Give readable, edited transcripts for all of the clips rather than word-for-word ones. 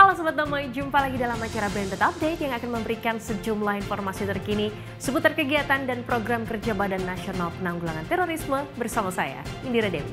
Halo Sobat Damai, jumpa lagi dalam acara BNPT Update yang akan memberikan sejumlah informasi terkini seputar kegiatan dan program kerja Badan Nasional Penanggulangan Terorisme bersama saya, Indira Dewi.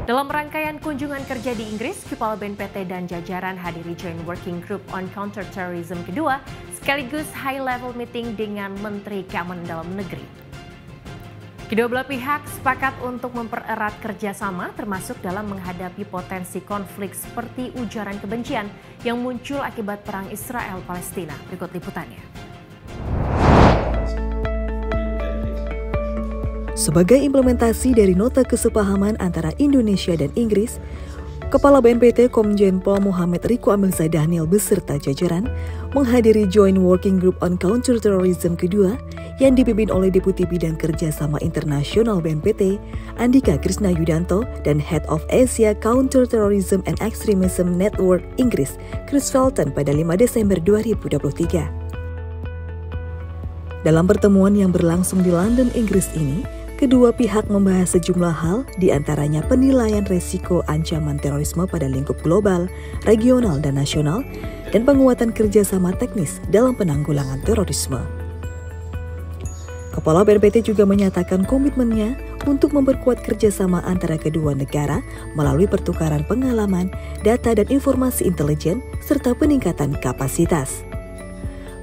Dalam rangkaian kunjungan kerja di Inggris, Kepala BNPT dan jajaran hadiri Joint Working Group on Counterterrorism kedua, sekaligus high-level meeting dengan Menteri Keamanan Dalam Negeri. Kedua belah pihak sepakat untuk mempererat kerjasama termasuk dalam menghadapi potensi konflik seperti ujaran kebencian yang muncul akibat perang Israel-Palestina. Berikut liputannya. Sebagai implementasi dari nota kesepahaman antara Indonesia dan Inggris, Kepala BNPT Komjen Pol Muhammad Riko Amilzah Daniel beserta jajaran menghadiri Joint Working Group on Counterterrorism kedua yang dipimpin oleh Deputi Bidang Kerjasama Internasional BNPT Andika Krisna Yudanto dan Head of Asia Counterterrorism and Extremism Network Inggris Chris Felton pada 5 Desember 2023. Dalam pertemuan yang berlangsung di London, Inggris ini, kedua pihak membahas sejumlah hal, diantaranya penilaian resiko ancaman terorisme pada lingkup global, regional, dan nasional, dan penguatan kerjasama teknis dalam penanggulangan terorisme. Kepala BNPT juga menyatakan komitmennya untuk memperkuat kerjasama antara kedua negara melalui pertukaran pengalaman, data, dan informasi intelijen, serta peningkatan kapasitas.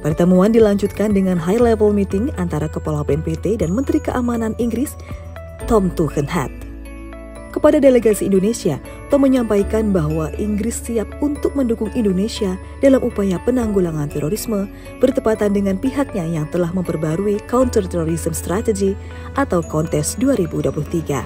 Pertemuan dilanjutkan dengan high-level meeting antara Kepala BNPT dan Menteri Keamanan Inggris, Tom Tugendhat. Kepada delegasi Indonesia, Tom menyampaikan bahwa Inggris siap untuk mendukung Indonesia dalam upaya penanggulangan terorisme bertepatan dengan pihaknya yang telah memperbarui Counter-Terrorism Strategy atau KONTES 2023.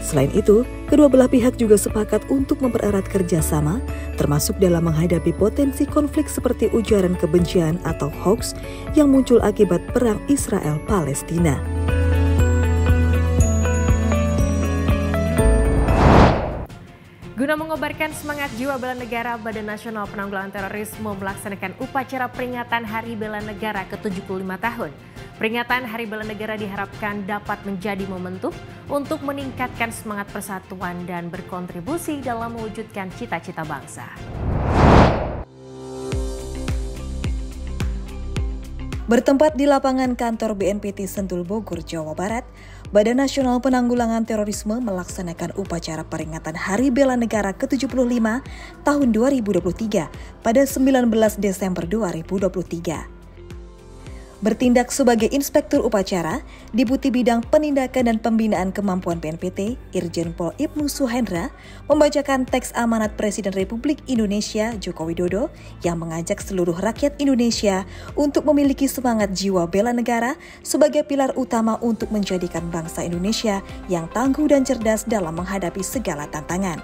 Selain itu, kedua belah pihak juga sepakat untuk mempererat kerjasama, termasuk dalam menghadapi potensi konflik seperti ujaran kebencian atau hoax yang muncul akibat perang Israel-Palestina. Guna mengobarkan semangat jiwa bela negara, Badan Nasional Penanggulangan Terorisme melaksanakan upacara peringatan Hari Bela Negara ke-75 tahun. Peringatan Hari Bela Negara diharapkan dapat menjadi momentum untuk meningkatkan semangat persatuan dan berkontribusi dalam mewujudkan cita-cita bangsa. Bertempat di lapangan kantor BNPT Sentul Bogor, Jawa Barat, Badan Nasional Penanggulangan Terorisme melaksanakan upacara peringatan Hari Bela Negara ke-75 tahun 2023 pada 19 Desember 2023. Bertindak sebagai inspektur upacara, Deputi Bidang Penindakan dan Pembinaan Kemampuan BNPT, Irjen Pol Ibnu Suhendra, membacakan teks amanat Presiden Republik Indonesia Joko Widodo yang mengajak seluruh rakyat Indonesia untuk memiliki semangat jiwa bela negara sebagai pilar utama untuk menjadikan bangsa Indonesia yang tangguh dan cerdas dalam menghadapi segala tantangan.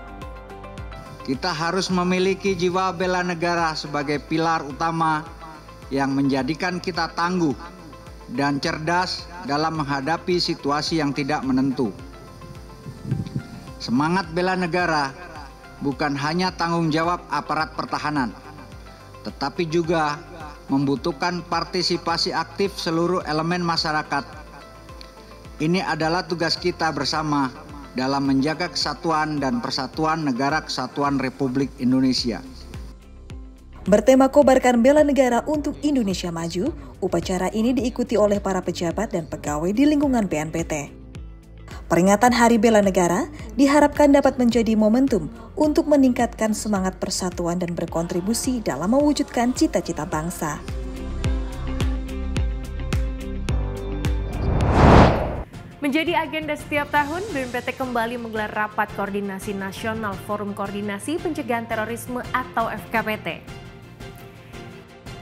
Kita harus memiliki jiwa bela negara sebagai pilar utama yang menjadikan kita tangguh dan cerdas dalam menghadapi situasi yang tidak menentu. Semangat bela negara bukan hanya tanggung jawab aparat pertahanan, tetapi juga membutuhkan partisipasi aktif seluruh elemen masyarakat. Ini adalah tugas kita bersama dalam menjaga kesatuan dan persatuan Negara Kesatuan Republik Indonesia. Bertema Kobarkan Bela Negara untuk Indonesia Maju, upacara ini diikuti oleh para pejabat dan pegawai di lingkungan BNPT. Peringatan Hari Bela Negara diharapkan dapat menjadi momentum untuk meningkatkan semangat persatuan dan berkontribusi dalam mewujudkan cita-cita bangsa. Menjadi agenda setiap tahun, BNPT kembali menggelar Rapat Koordinasi Nasional Forum Koordinasi Pencegahan Terorisme atau FKPT.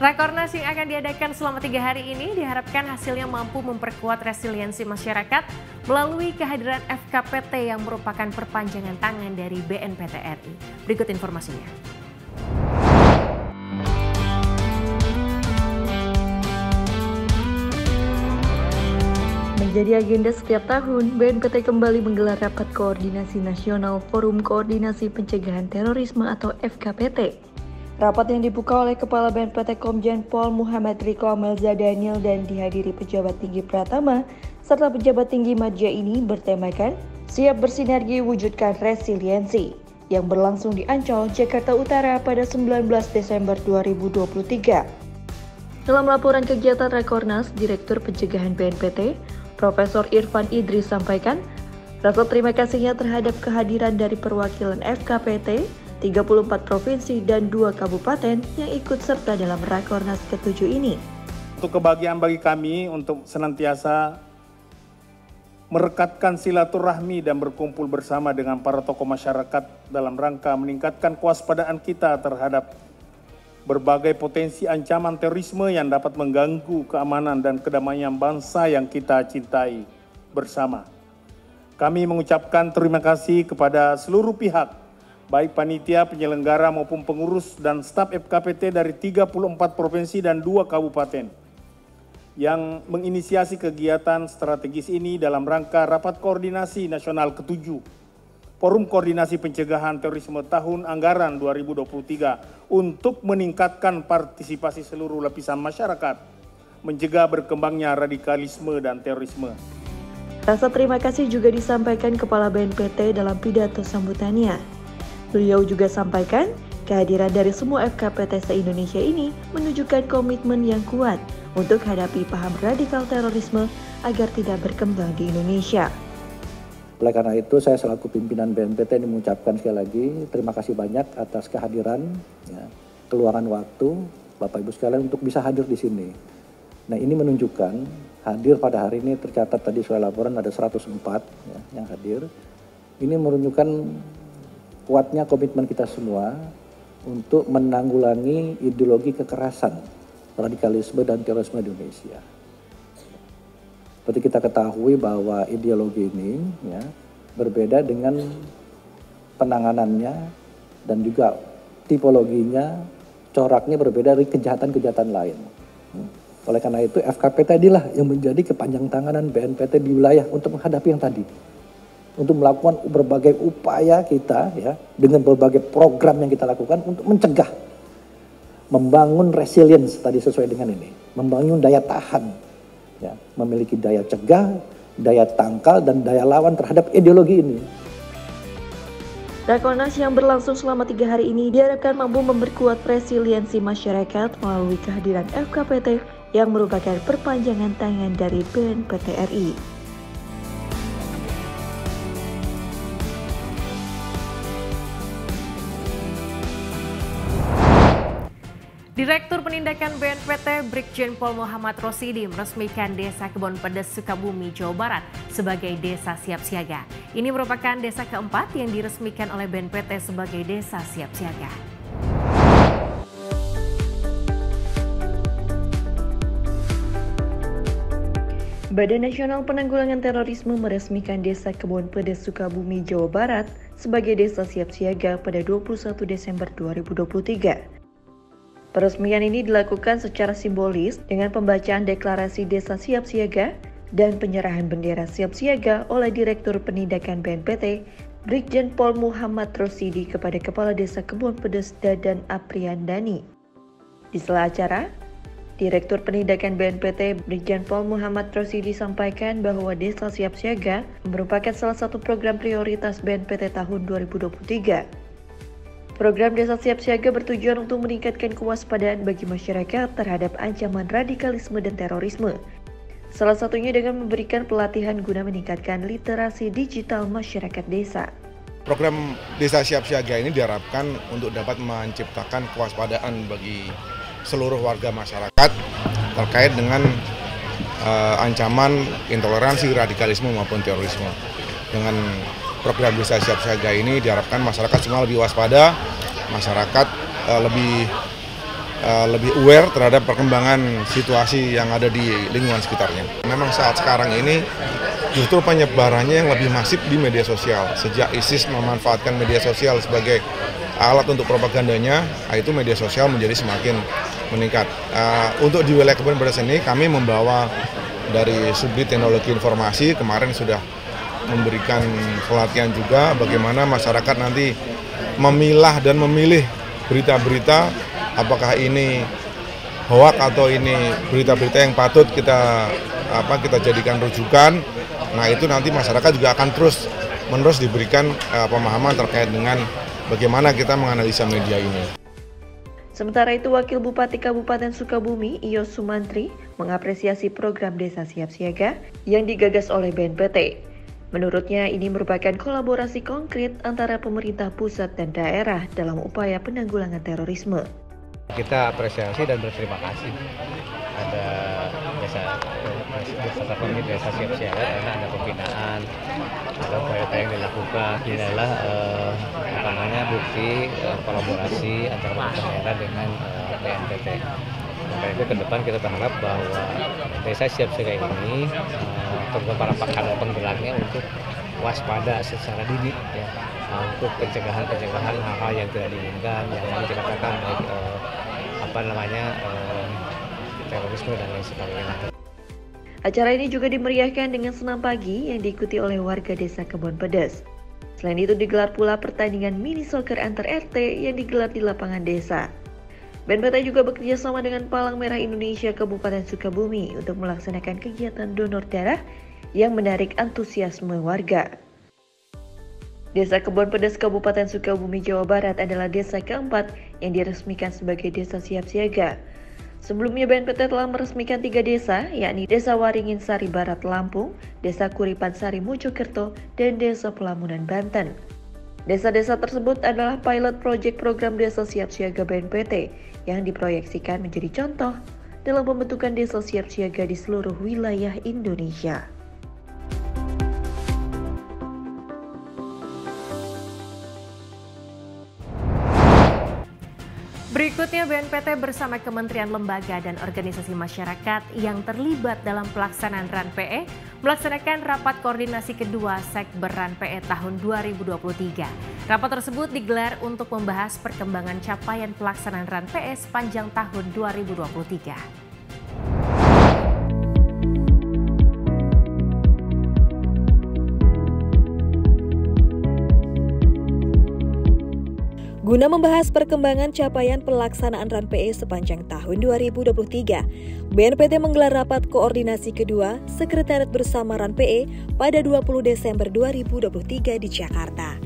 Rakornas yang akan diadakan selama 3 hari ini diharapkan hasilnya mampu memperkuat resiliensi masyarakat melalui kehadiran FKPT yang merupakan perpanjangan tangan dari BNPT RI. Berikut informasinya. Menjadi agenda setiap tahun, BNPT kembali menggelar Rapat Koordinasi Nasional Forum Koordinasi Pencegahan Terorisme atau FKPT. Rapat yang dibuka oleh Kepala BNPT Komjen Pol Muhammad Riko Amelza Daniel dan dihadiri pejabat tinggi Pratama serta pejabat tinggi Madya ini bertemakan siap bersinergi wujudkan resiliensi yang berlangsung di Ancol, Jakarta Utara pada 19 Desember 2023. Dalam laporan kegiatan Rakornas, Direktur Pencegahan BNPT, Profesor Irfan Idris sampaikan, rasa terima kasihnya terhadap kehadiran dari perwakilan FKPT, 34 provinsi dan 2 kabupaten yang ikut serta dalam Rakornas ke-7 ini. Untuk kebahagiaan bagi kami untuk senantiasa merekatkan silaturahmi dan berkumpul bersama dengan para tokoh masyarakat dalam rangka meningkatkan kewaspadaan kita terhadap berbagai potensi ancaman terorisme yang dapat mengganggu keamanan dan kedamaian bangsa yang kita cintai bersama. Kami mengucapkan terima kasih kepada seluruh pihak, baik panitia, penyelenggara maupun pengurus dan staf FKPT dari 34 provinsi dan 2 kabupaten yang menginisiasi kegiatan strategis ini dalam rangka Rapat Koordinasi Nasional ke-7 Forum Koordinasi Pencegahan Terorisme Tahun Anggaran 2023 untuk meningkatkan partisipasi seluruh lapisan masyarakat, mencegah berkembangnya radikalisme dan terorisme. Rasa terima kasih juga disampaikan Kepala BNPT dalam pidato sambutannya. Beliau juga sampaikan, kehadiran dari semua FKPT se-Indonesia ini menunjukkan komitmen yang kuat untuk hadapi paham radikal terorisme agar tidak berkembang di Indonesia. Oleh karena itu, saya selaku pimpinan BNPT ini mengucapkan sekali lagi terima kasih banyak atas kehadiran, keluangan waktu Bapak Ibu sekalian untuk bisa hadir di sini. Nah, ini menunjukkan hadir pada hari ini tercatat tadi soal laporan ada 104 yang hadir. Ini menunjukkan kuatnya komitmen kita semua untuk menanggulangi ideologi kekerasan, radikalisme dan terorisme di Indonesia. Seperti kita ketahui bahwa ideologi ini berbeda dengan penanganannya dan juga tipologinya, coraknya berbeda dari kejahatan-kejahatan lain. Oleh karena itu FKPT tadilah yang menjadi kepanjang tanganan BNPT di wilayah untuk menghadapi yang tadi. Untuk melakukan berbagai upaya kita dengan berbagai program yang kita lakukan untuk mencegah, membangun resilience tadi sesuai dengan ini, membangun daya tahan, memiliki daya cegah, daya tangkal dan daya lawan terhadap ideologi ini. Rakornas yang berlangsung selama 3 hari ini diharapkan mampu memperkuat resiliensi masyarakat melalui kehadiran FKPT yang merupakan perpanjangan tangan dari BNPT RI. Direktur Penindakan BNPT Brigjen Pol Muhammad Rosidi meresmikan Desa Kebon Pedes, Sukabumi, Jawa Barat sebagai desa siap siaga. Ini merupakan desa keempat yang diresmikan oleh BNPT sebagai desa siap siaga. Badan Nasional Penanggulangan Terorisme meresmikan Desa Kebon Pedes, Sukabumi, Jawa Barat sebagai desa siap siaga pada 21 Desember 2023. Peresmian ini dilakukan secara simbolis dengan pembacaan deklarasi Desa Siap Siaga dan penyerahan bendera Siap Siaga oleh Direktur Penindakan BNPT, Brigjen Pol Muhammad Rosidi kepada Kepala Desa Kebon Pedes Dadan Apriyandani. Di sela acara, Direktur Penindakan BNPT, Brigjen Pol Muhammad Rosidi sampaikan bahwa Desa Siap Siaga merupakan salah satu program prioritas BNPT tahun 2023. Program Desa Siap Siaga bertujuan untuk meningkatkan kewaspadaan bagi masyarakat terhadap ancaman radikalisme dan terorisme. Salah satunya dengan memberikan pelatihan guna meningkatkan literasi digital masyarakat desa. Program Desa Siap Siaga ini diharapkan untuk dapat menciptakan kewaspadaan bagi seluruh warga masyarakat terkait dengan ancaman intoleransi, radikalisme maupun terorisme. Dengan program Desa Siap Siaga ini diharapkan masyarakat semua lebih waspada, masyarakat lebih aware terhadap perkembangan situasi yang ada di lingkungan sekitarnya. Memang saat sekarang ini justru penyebarannya yang lebih masif di media sosial. Sejak ISIS memanfaatkan media sosial sebagai alat untuk propagandanya, itu media sosial menjadi semakin meningkat. Untuk di wilayah Kebon Pedes ini kami membawa dari Subdit Teknologi Informasi, kemarin sudah memberikan pelatihan juga bagaimana masyarakat nanti memilah dan memilih berita-berita apakah ini hoak atau ini berita-berita yang patut kita jadikan rujukan. Nah itu nanti masyarakat juga akan terus-menerus diberikan pemahaman terkait dengan bagaimana kita menganalisa media ini. Sementara itu, Wakil Bupati Kabupaten Sukabumi, Iyos Sumantri, mengapresiasi program Desa Siap Siaga yang digagas oleh BNPT. Menurutnya, ini merupakan kolaborasi konkret antara pemerintah pusat dan daerah dalam upaya penanggulangan terorisme. Kita apresiasi dan berterima kasih ada Desa Siap Siaga karena ada pembinaan, ada upaya yang dilakukan. Ini adalah bukti kolaborasi antara daerah dengan BNPT. Maka itu ke depan kita berharap bahwa Desa Siap Siaga ini terutama para pakar penggeraknya untuk waspada secara dini ya, untuk pencegahan hal-hal yang tidak diinginkan, yang dikatakan baik terorisme dan lain sebagainya. Acara ini juga dimeriahkan dengan senam pagi yang diikuti oleh warga Desa Kebon Pedes. Selain itu digelar pula pertandingan mini soccer antar RT yang digelar di lapangan desa. BNPT juga bekerja sama dengan Palang Merah Indonesia Kabupaten Sukabumi untuk melaksanakan kegiatan donor darah yang menarik antusiasme warga. Desa Kebon Pedes Kabupaten Sukabumi, Jawa Barat adalah desa keempat yang diresmikan sebagai Desa Siap Siaga. Sebelumnya BNPT telah meresmikan 3 desa, yakni Desa Waringin Sari Barat Lampung, Desa Kuripan Sari Mojokerto, dan Desa Pelamunan Banten. Desa-desa tersebut adalah pilot project program Desa Siap Siaga BNPT yang diproyeksikan menjadi contoh dalam pembentukan Desa Siap Siaga di seluruh wilayah Indonesia. Berikutnya, BNPT bersama kementerian lembaga dan organisasi masyarakat yang terlibat dalam pelaksanaan RAN PE melaksanakan rapat koordinasi kedua Sekber RAN PE tahun 2023. Rapat tersebut digelar untuk membahas perkembangan capaian pelaksanaan RAN PE sepanjang tahun 2023. Guna membahas perkembangan capaian pelaksanaan RAN PE sepanjang tahun 2023, BNPT menggelar rapat koordinasi kedua Sekretariat Bersama RAN PE pada 20 Desember 2023 di Jakarta.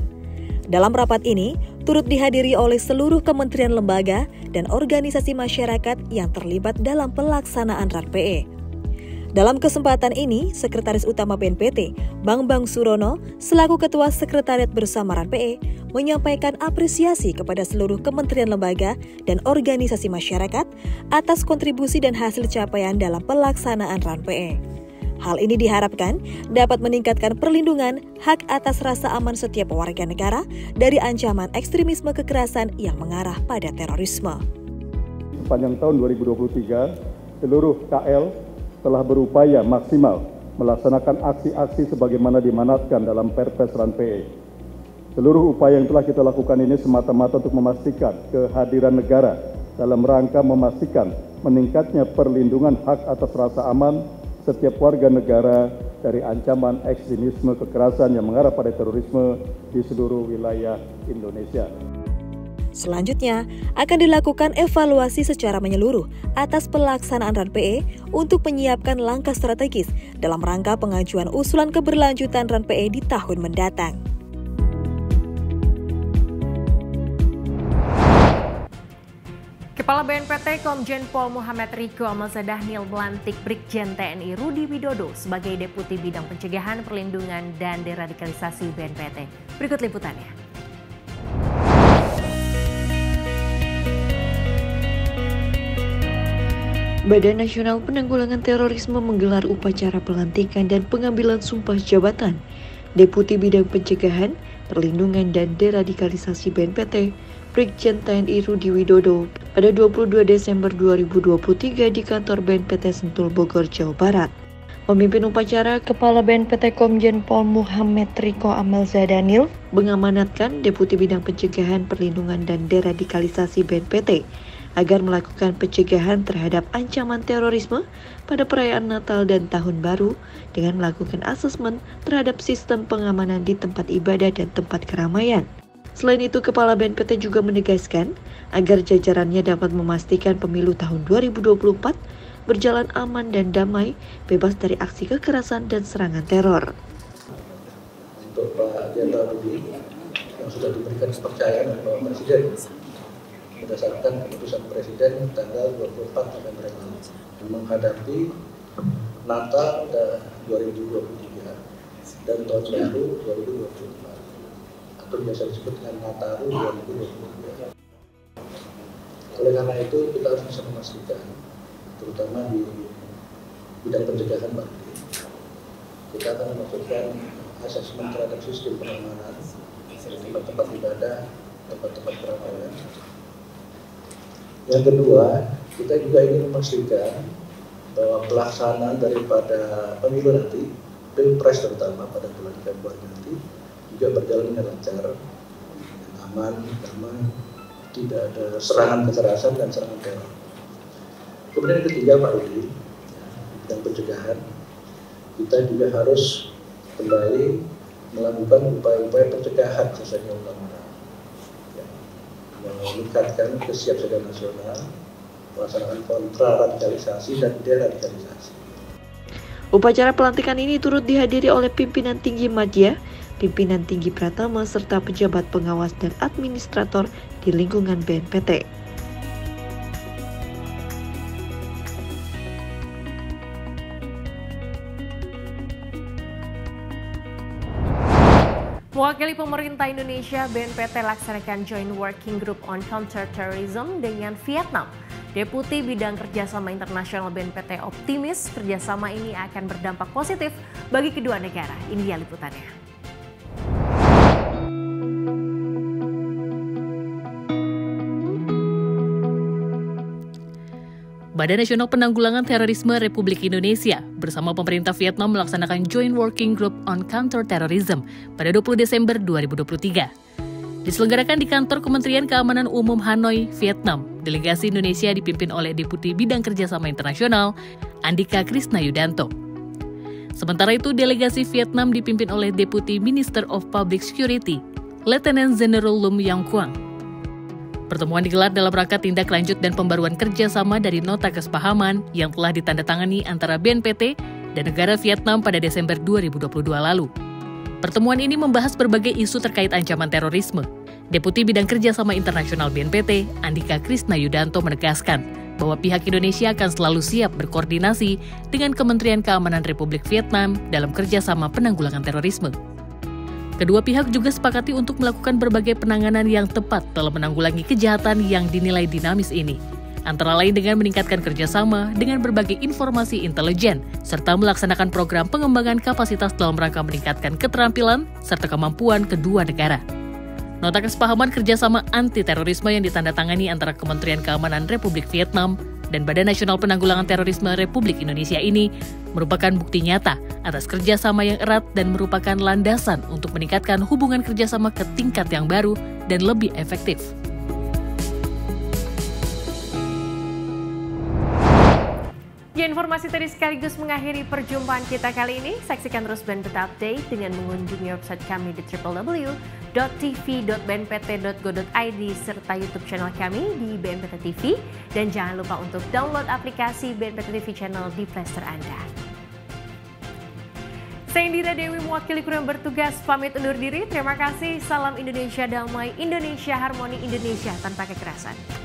Dalam rapat ini, turut dihadiri oleh seluruh kementerian lembaga dan organisasi masyarakat yang terlibat dalam pelaksanaan RAN PE. Dalam kesempatan ini, Sekretaris Utama BNPT, Bambang Surono, selaku Ketua Sekretariat Bersama RAN PE, menyampaikan apresiasi kepada seluruh kementerian lembaga dan organisasi masyarakat atas kontribusi dan hasil capaian dalam pelaksanaan RAN PE. Hal ini diharapkan dapat meningkatkan perlindungan hak atas rasa aman setiap warga negara dari ancaman ekstremisme kekerasan yang mengarah pada terorisme. Sepanjang tahun 2023, seluruh KL telah berupaya maksimal melaksanakan aksi-aksi sebagaimana dimanatkan dalam Perpres RAN PE. Seluruh upaya yang telah kita lakukan ini semata-mata untuk memastikan kehadiran negara dalam rangka memastikan meningkatnya perlindungan hak atas rasa aman setiap warga negara dari ancaman ekstremisme kekerasan yang mengarah pada terorisme di seluruh wilayah Indonesia. Selanjutnya, akan dilakukan evaluasi secara menyeluruh atas pelaksanaan RAN PE untuk menyiapkan langkah strategis dalam rangka pengajuan usulan keberlanjutan RAN PE di tahun mendatang. Kepala BNPT Komjen Pol Muhammad Riko Amalzadhanil melantik Brigjen TNI Rudi Widodo sebagai Deputi Bidang Pencegahan, Perlindungan, dan Deradikalisasi BNPT. Berikut liputannya. Badan Nasional Penanggulangan Terorisme menggelar upacara pelantikan dan pengambilan sumpah jabatan Deputi Bidang Pencegahan, Perlindungan, dan Deradikalisasi BNPT, Brigjen TNI Rudi Widodo pada 22 Desember 2023 di kantor BNPT Sentul, Bogor, Jawa Barat. Memimpin upacara, Kepala BNPT Komjen Pol Muhammad Riko Amalzadhanil mengamanatkan Deputi Bidang Pencegahan, Perlindungan, dan Deradikalisasi BNPT agar melakukan pencegahan terhadap ancaman terorisme pada perayaan Natal dan Tahun Baru dengan melakukan asesmen terhadap sistem pengamanan di tempat ibadah dan tempat keramaian, Selain itu, Kepala BNPT juga menegaskan agar jajarannya dapat memastikan pemilu tahun 2024 berjalan aman dan damai, bebas dari aksi kekerasan dan serangan teror. Untuk Pak Jenderal Budi yang sudah diberikan kepercayaan oleh Bapak Presiden berdasarkan keputusan Presiden tanggal 24 November lalu menghadapi Natal 2023 dan tahun baru 2024 atau biasa disebut dengan Nataru 2023. Oleh karena itu kita harus bisa memastikan, terutama di bidang pencegahan banjir, kita akan melakukan asesmen terhadap sistem pengamanan tempat-tempat ibadah, tempat-tempat keramaian. Yang kedua, kita juga ingin memastikan bahwa pelaksanaan daripada pemilu nanti, Pilpres terutama pada bulan Februari nanti, juga berjalan dengan lancar, aman, damai, tidak ada serangan kekerasan dan serangan teror. Kemudian yang ketiga, Pak Rudi, bidang pencegahan, kita juga harus kembali melakukan upaya-upaya pencegahan sesuai dengan undang-undang, meningkatkan kesiapsiagaan nasional, melaksanakan kontraradikalisasi dan deradikalisasi. Upacara pelantikan ini turut dihadiri oleh pimpinan tinggi Madya, pimpinan tinggi Pratama, serta pejabat pengawas dan administrator di lingkungan BNPT. Mewakili pemerintah Indonesia, BNPT laksanakan Joint Working Group on Counterterrorism dengan Vietnam. Deputi Bidang Kerjasama Internasional BNPT optimis kerjasama ini akan berdampak positif bagi kedua negara. Ini dia liputannya. Badan Nasional Penanggulangan Terorisme Republik Indonesia bersama pemerintah Vietnam melaksanakan Joint Working Group on Counterterrorism pada 20 Desember 2023. Diselenggarakan di kantor Kementerian Keamanan Umum Hanoi, Vietnam. Delegasi Indonesia dipimpin oleh Deputi Bidang Kerjasama Internasional, Andika Krisna Yudanto. Sementara itu, delegasi Vietnam dipimpin oleh Deputi Minister of Public Security, Lieutenant General Lum Yang Quang. Pertemuan digelar dalam rangka tindak lanjut dan pembaruan kerjasama dari nota kesepahaman yang telah ditandatangani antara BNPT dan negara Vietnam pada Desember 2022 lalu. Pertemuan ini membahas berbagai isu terkait ancaman terorisme. Deputi Bidang Kerjasama Internasional BNPT, Andika Krisna Yudanto menegaskan bahwa pihak Indonesia akan selalu siap berkoordinasi dengan Kementerian Keamanan Republik Vietnam dalam kerjasama penanggulangan terorisme. Kedua pihak juga sepakati untuk melakukan berbagai penanganan yang tepat dalam menanggulangi kejahatan yang dinilai dinamis ini, antara lain dengan meningkatkan kerjasama dengan berbagai informasi intelijen, serta melaksanakan program pengembangan kapasitas dalam rangka meningkatkan keterampilan serta kemampuan kedua negara. Nota kesepahaman kerjasama anti-terorisme yang ditandatangani antara Kementerian Keamanan Republik Vietnam dan Badan Nasional Penanggulangan Terorisme Republik Indonesia ini merupakan bukti nyata atas kerjasama yang erat dan merupakan landasan untuk meningkatkan hubungan kerjasama ke tingkat yang baru dan lebih efektif. Ya, informasi tadi sekaligus mengakhiri perjumpaan kita kali ini. Saksikan terus BNPT Update dengan mengunjungi website kami di www.tv.bnpt.go.id serta YouTube channel kami di BNPT TV. Dan jangan lupa untuk download aplikasi BNPT TV Channel di Playstore Anda. Saya Indira Dewi mewakili kru yang bertugas pamit undur diri. Terima kasih. Salam Indonesia damai, Indonesia harmoni, Indonesia tanpa kekerasan.